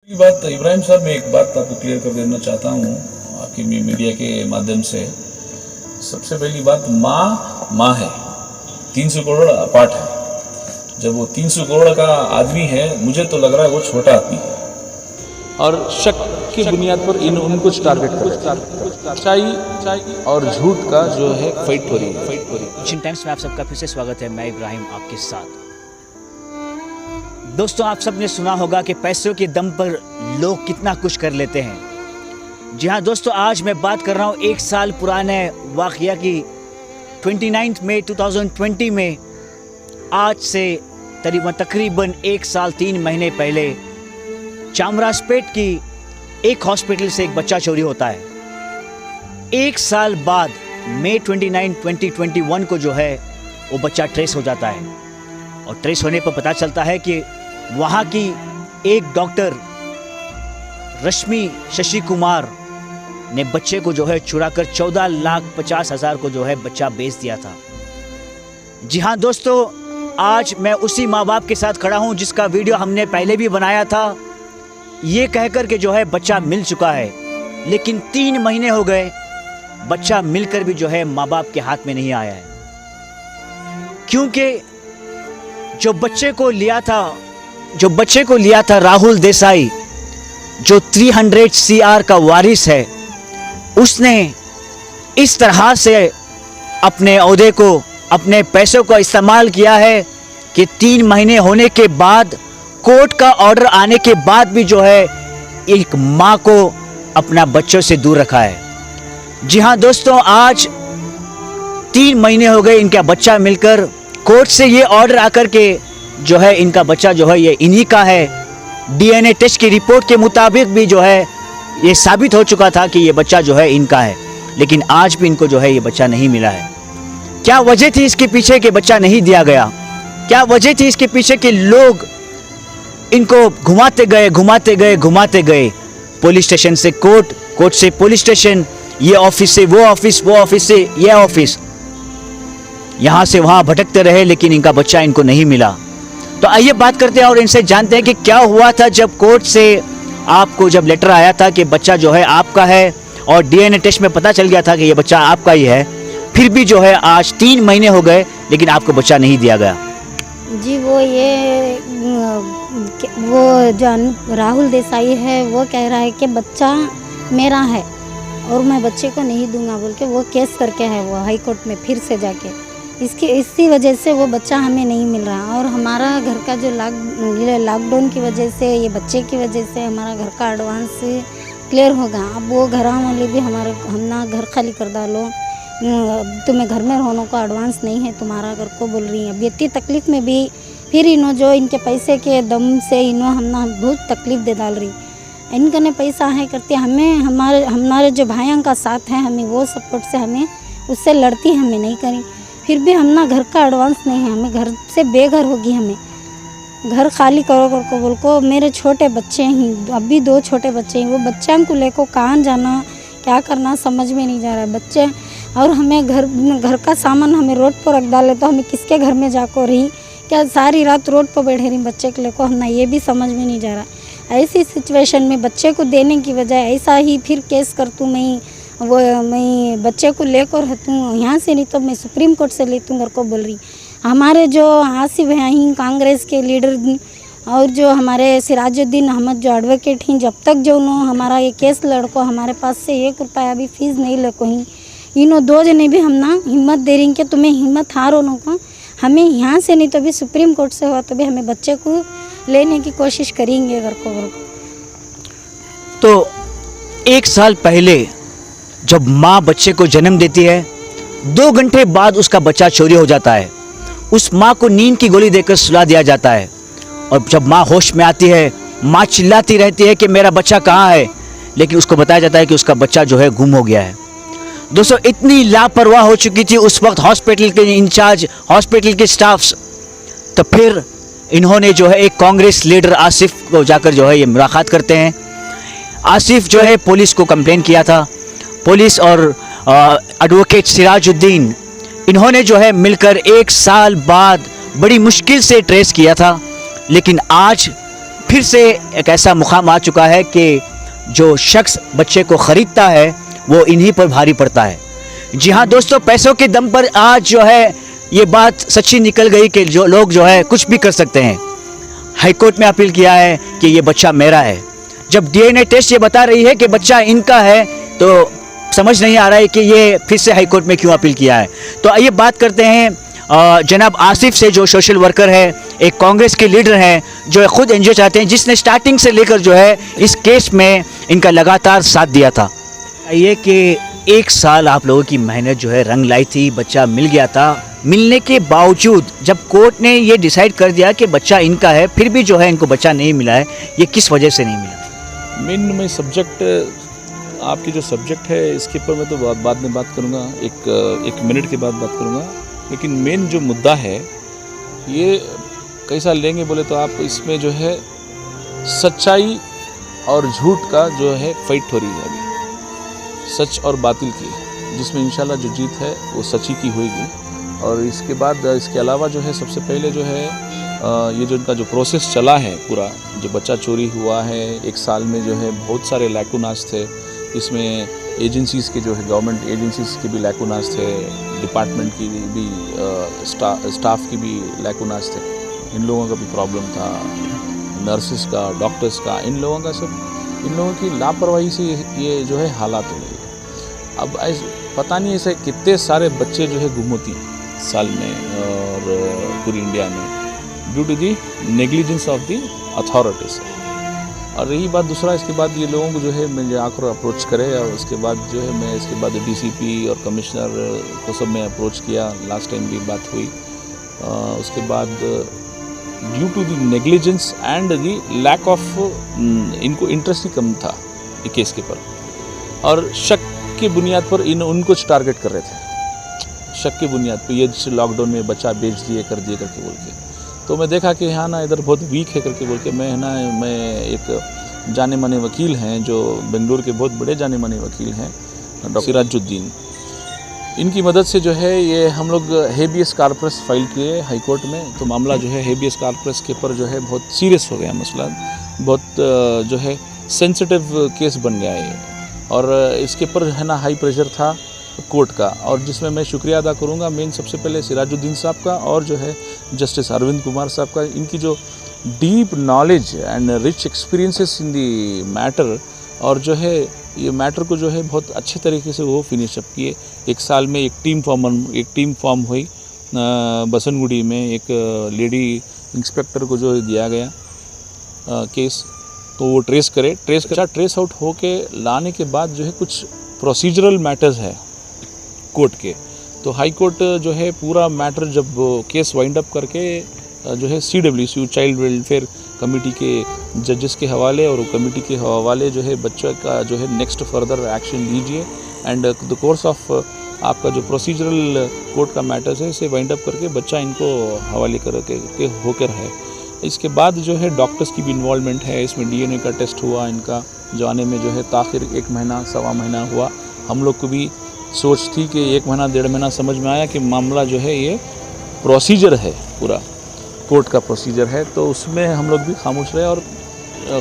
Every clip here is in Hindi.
बात इब्राहिम साहब, मैं एक बात आपको क्लियर कर देना चाहता हूँ आपकी मीडिया के माध्यम से। सबसे पहली बात, माँ है, 300 करोड़ अपार्ट है। जब वो 300 करोड़ का आदमी है, मुझे तो लग रहा है वो छोटा आदमी है और शक की बुनियाद पर उनको कुछ टारगेट कर रहे हैं। सच्चाई और झूठ का जो है फाइट हो रही है। एशियन टाइम्स में आप सबका फिर से स्वागत है। मैं इब्राहिम आपके साथ। दोस्तों, आप सबने सुना होगा कि पैसों के दम पर लोग कितना कुछ कर लेते हैं। जी हाँ दोस्तों, आज मैं बात कर रहा हूँ 1 साल पुराने वाक़या की। 29 मई 2020 में आज से तकरीबन 1 साल 3 महीने पहले चामराजपेट की एक हॉस्पिटल से एक बच्चा चोरी होता है। 1 साल बाद मई 29, 2021 को जो है वो बच्चा ट्रेस हो जाता है और ट्रेस होने पर पता चलता है कि वहाँ की एक डॉक्टर रश्मि शशि कुमार ने बच्चे को जो है चुराकर 14,50,000 को जो है बच्चा बेच दिया था। जी हाँ दोस्तों, आज मैं उसी माँ बाप के साथ खड़ा हूँ जिसका वीडियो हमने पहले भी बनाया था, ये कहकर के जो है बच्चा मिल चुका है। लेकिन 3 महीने हो गए, बच्चा मिलकर भी जो है माँ बाप के हाथ में नहीं आया है। क्योंकि जो बच्चे को लिया था राहुल देसाई, जो 300 CR का वारिस है, उसने इस तरह से अपने ओहदे को, अपने पैसों को इस्तेमाल किया है कि 3 महीने होने के बाद, कोर्ट का ऑर्डर आने के बाद भी जो है एक माँ को अपना बच्चों से दूर रखा है। जी हाँ दोस्तों, आज 3 महीने हो गए इनका बच्चा मिलकर। कोर्ट से ये ऑर्डर आकर के जो है इनका बच्चा जो है ये इन्हीं का है। DNA टेस्ट की रिपोर्ट के मुताबिक भी जो है ये साबित हो चुका था कि ये बच्चा जो है इनका है। लेकिन आज भी इनको जो है ये बच्चा नहीं मिला है। क्या वजह थी इसके पीछे कि बच्चा नहीं दिया गया? क्या वजह थी इसके पीछे कि लोग इनको घुमाते गए, पुलिस स्टेशन से कोर्ट, कोर्ट से पुलिस स्टेशन, ये ऑफिस से वो ऑफिस, वो ऑफिस से ये ऑफिस, यहाँ से वहाँ भटकते रहे, लेकिन इनका बच्चा इनको नहीं मिला। तो आइए बात करते हैं और इनसे जानते हैं कि क्या हुआ था जब कोर्ट से आपको जब लेटर आया था कि बच्चा जो है आपका है और DNA टेस्ट में पता चल गया था कि ये बच्चा आपका ही है, फिर भी जो है आज 3 महीने हो गए लेकिन आपको बच्चा नहीं दिया गया। जी, वो जो राहुल देसाई है वो कह रहा है कि बच्चा मेरा है और मैं बच्चे को नहीं दूंगा बोल के वो केस करके है वो हाई कोर्ट में फिर से जाके। इसी वजह से वो बच्चा हमें नहीं मिल रहा। और हमारा घर का जो लॉकडाउन की वजह से, ये बच्चे की वजह से हमारा घर का एडवांस क्लियर होगा। अब वो घर वाले भी हम ना घर खाली कर डालो, तुम्हें घर में रहने को एडवांस नहीं है तुम्हारा घर को बोल रही है। अब इतनी तकलीफ़ में भी फिर इन्हों जो इनके पैसे के दम से इन्हों हम बहुत तकलीफ़ दे डाल रही। इनका ने पैसा है करते हमें, हमारे जो भाइयों का साथ है, हमें वो सपोर्ट से हमें उससे लड़ती हमें नहीं करी। फिर भी हम ना घर का एडवांस नहीं है, हमें घर से बेघर होगी, हमें घर खाली करो को बोल को। मेरे छोटे बच्चे हैं, अभी 2 छोटे बच्चे हैं, वो बच्चों को लेको कहाँ जाना क्या करना समझ में नहीं जा रहा है बच्चे। और हमें घर का सामान हमें रोड पर रख डाले तो हमें किसके घर में जाकर रही, क्या सारी रात रोड पर बैठे रही बच्चे को लेको, हम ना ये भी समझ में नहीं जा रहा। ऐसी सिचुएशन में बच्चे को देने की बजाय ऐसा ही फिर केस कर दूँ मैं बच्चे को लेकर हूँ यहाँ से, नहीं तो मैं सुप्रीम कोर्ट से लेती हूँ घर को बोल रही। हमारे जो आसिफ हैं कांग्रेस के लीडर और जो हमारे सिराजुद्दीन अहमद जो एडवोकेट हैं, जब तक जो उन्होंने हमारा ये केस लड़को हमारे पास से 1 रुपया भी फीस नहीं लेको ही, इन्हों 2 जने भी हम ना हिम्मत दे रही कि तुम्हें हिम्मत हारो नो को, हमें यहाँ से नहीं तो भी सुप्रीम कोर्ट से हुआ तो भी हमें बच्चे को लेने की कोशिश करेंगे घर को। तो 1 साल पहले जब माँ बच्चे को जन्म देती है, 2 घंटे बाद उसका बच्चा चोरी हो जाता है। उस माँ को नींद की गोली देकर सुला दिया जाता है और जब माँ होश में आती है, माँ चिल्लाती रहती है कि मेरा बच्चा कहाँ है, लेकिन उसको बताया जाता है कि उसका बच्चा जो है गुम हो गया है। दोस्तों, इतनी लापरवाह हो चुकी थी उस वक्त हॉस्पिटल के इंचार्ज, हॉस्पिटल के स्टाफ्स। तो फिर इन्होंने जो है एक कांग्रेस लीडर आसिफ को जाकर जो है ये मुलाकात करते हैं। आसिफ जो है पुलिस को कंप्लेन किया था। पुलिस और एडवोकेट सिराजुद्दीन, इन्होंने जो है मिलकर 1 साल बाद बड़ी मुश्किल से ट्रेस किया था। लेकिन आज फिर से एक ऐसा मुकाम आ चुका है कि जो शख्स बच्चे को ख़रीदता है वो इन्हीं पर भारी पड़ता है। जी हाँ दोस्तों, पैसों के दम पर आज जो है ये बात सच्ची निकल गई कि जो लोग जो है कुछ भी कर सकते हैं। हाई कोर्ट में अपील किया है कि ये बच्चा मेरा है। जब डीएनए टेस्ट ये बता रही है कि बच्चा इनका है तो समझ नहीं आ रहा है कि ये फिर से हाई कोर्ट में क्यों अपील किया है। तो आइए बात करते हैं जनाब आसिफ से, जो सोशल वर्कर है, एक कांग्रेस के लीडर हैं, जो खुद एनजीओ चाहते हैं, जिसने स्टार्टिंग से लेकर जो है इस केस में इनका लगातार साथ दिया था। ये कि 1 साल आप लोगों की मेहनत जो है रंग लाई थी, बच्चा मिल गया था। मिलने के बावजूद जब कोर्ट ने ये डिसाइड कर दिया कि बच्चा इनका है, फिर भी जो है इनको बच्चा नहीं मिला है, ये किस वजह से नहीं मिला? मेन में सब्जेक्ट, आपकी जो सब्जेक्ट है इसके ऊपर मैं तो बाद में बात करूँगा, एक मिनट के बाद बात करूँगा। लेकिन मेन जो मुद्दा है ये कैसा लेंगे बोले तो आप इसमें जो है सच्चाई और झूठ का जो है फाइट हो रही है अभी, सच और बातिल की, जिसमें इंशाल्लाह जो जीत है वो सच्ची की होगी। और इसके बाद इसके अलावा जो है सबसे पहले जो है ये जो इनका जो प्रोसेस चला है पूरा, जो बच्चा चोरी हुआ है 1 साल में, जो है बहुत सारे लैकुनास थे इसमें। एजेंसीज़ के जो है गवर्नमेंट एजेंसीज़ के भी लैकुनास थे, डिपार्टमेंट की भी स्टाफ की भी लैकुनास थे, इन लोगों का भी प्रॉब्लम था, नर्सेस का, डॉक्टर्स का, इन लोगों का सब, इन लोगों की लापरवाही से ये जो है हालात हो गए। अब पता नहीं ऐसे कितने सारे बच्चे जो है गुम होती साल में और पूरी इंडिया में due to the negligence of the authorities. और रही बात दूसरा, इसके बाद ये लोगों को जो है मुझे आकर अप्रोच करे, और उसके बाद जो है मैं इसके बाद डीसीपी और कमिश्नर को सब मैं अप्रोच किया, लास्ट टाइम भी बात हुई। उसके बाद due to the negligence and the lack of, इनको इंटरेस्ट ही कम था ये केस के पर, और शक की बुनियाद पर उनको टारगेट कर रहे थे, शक की बुनियाद पर ये लॉकडाउन में बच्चा बेच दिए कर दिए करके बोल के। तो मैं देखा कि हाँ ना इधर बहुत वीक है करके बोल के मैं एक जाने माने वकील हैं, जो बेंगलुरु के बहुत बड़े जाने माने वकील हैं, डॉक्टर सिराजुद्दीन, इनकी मदद से जो है ये हम लोग हेबियस कॉर्पस फाइल किए हाई कोर्ट में। तो मामला जो है हेबियस कॉर्पस के ऊपर जो है बहुत सीरियस हो गया मसला, बहुत जो है सेंसिटिव केस बन गया है, और इसके ऊपर है ना हाई प्रेशर था कोर्ट का, और जिसमें मैं शुक्रिया अदा करूंगा मेन सबसे पहले सिराजुद्दीन साहब का और जो है जस्टिस अरविंद कुमार साहब का। इनकी जो deep knowledge and rich experiences in the matter, और जो है ये मैटर को जो है बहुत अच्छे तरीके से वो फिनिश अप किए। 1 साल में एक टीम फॉर्म हुई बसनगुड़ी में, एक लेडी इंस्पेक्टर को जो दिया गया केस, तो वो ट्रेस आउट हो के लाने के बाद जो है कुछ प्रोसीजरल मैटर्स है कोर्ट के। तो हाई कोर्ट जो है पूरा मैटर जब केस वाइंड अप करके जो है CWCU चाइल्ड वेलफेयर कमेटी के जजेस के हवाले, और कमेटी के हवाले जो है बच्चा का जो है नेक्स्ट फर्दर एक्शन लीजिए, एंड द कोर्स ऑफ आपका जो प्रोसीजरल कोर्ट का मैटर्स है इसे वाइंड अप करके बच्चा इनको हवाले करके होकर है। इसके बाद जो है डॉक्टर्स की भी इन्वॉल्वमेंट है इसमें, DNA का टेस्ट हुआ, इनका जो आने में जो है ताखिर 1 महीना 1.25 महीना हुआ। हम लोग को भी सोच थी कि 1 महीना 1.5 महीना, समझ में आया कि मामला जो है ये प्रोसीजर है, पूरा कोर्ट का प्रोसीजर है, तो उसमें हम लोग भी खामोश रहे और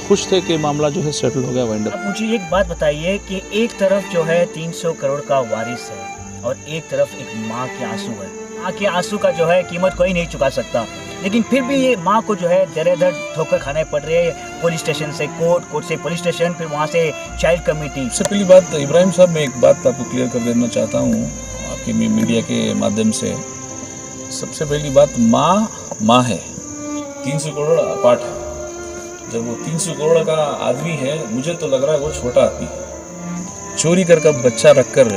खुश थे कि मामला जो है सेटल हो गया वाइंड अप। अब मुझे एक बात बताइए कि एक तरफ जो है 300 करोड़ का वारिस है और एक तरफ एक माँ के आंसू है। माँ के आंसू का जो है कीमत कोई नहीं चुका सकता, लेकिन फिर भी ये माँ को जो है दर दर ठोकर खाने पड़ रही है, पुलिस स्टेशन से कोर्ट से पुलिस स्टेशन, फिर वहाँ से चाइल्ड कमेटी। सबसे पहली बात इब्राहिम साहब, मैं एक बात आपको क्लियर कर देना चाहता हूँ आपकी मीडिया के माध्यम से। सबसे पहली बात, माँ है, 300 करोड़ अपार्ट है। जब वो 300 करोड़ का आदमी है, मुझे तो लग रहा है वो छोटा आदमी है। चोरी कर बच्चा रखकर,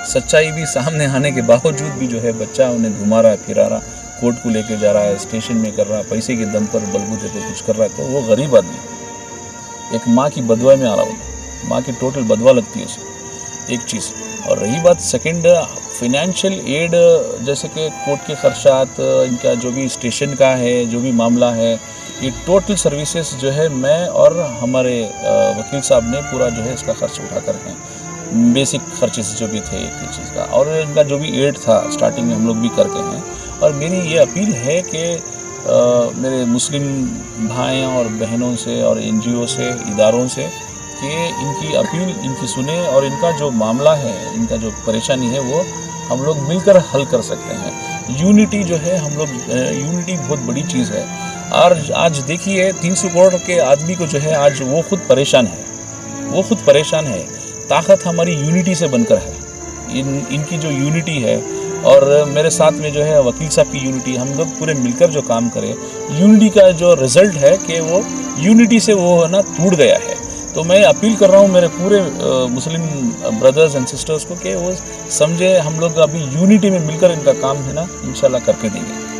सच्चाई भी सामने आने के बावजूद भी जो है बच्चा उन्हें घुमा रहा है, फिरा रहा, कोर्ट को लेके जा रहा है, स्टेशन में कर रहा है, पैसे के दम पर बलबूते पे कुछ कर रहा है, तो वो गरीब आदमी एक माँ की बदवा में आ रहा है, माँ की टोटल बदवा लगती है उसे, एक चीज़। और रही बात सेकंड, फाइनेंशियल एड, जैसे कि कोर्ट के खर्चात, इनका जो भी स्टेशन का है, जो भी मामला है, ये टोटल सर्विसेज जो है मैं और हमारे वकील साहब ने पूरा जो है इसका खर्च उठा कर हैं, बेसिक खर्चेस जो भी थे एक चीज़ का, और इनका जो भी एड था स्टार्टिंग में हम लोग भी करके हैं। और मेरी ये अपील है कि मेरे मुस्लिम भाइयों और बहनों से और NGO से, इदारों से कि इनकी अपील इनकी सुने और इनका जो मामला है, इनका जो परेशानी है वो हम लोग मिलकर हल कर सकते हैं। यूनिटी जो है हम लोग, यूनिटी बहुत बड़ी चीज़ है। और आज देखिए 300 करोड़ के आदमी को जो है आज वो खुद परेशान है, वो खुद परेशान है। ताकत हमारी यूनिटी से बनकर है। इनकी जो यूनिटी है और मेरे साथ में जो है वकील साहब की यूनिटी, हम लोग पूरे मिलकर जो काम करें, यूनिटी का जो रिजल्ट है कि वो यूनिटी से वो है ना टूट गया है। तो मैं अपील कर रहा हूँ मेरे पूरे मुस्लिम ब्रदर्स एंड सिस्टर्स को कि वो समझे हम लोग अभी यूनिटी में मिलकर इनका काम है ना इंशाल्लाह करके देंगे।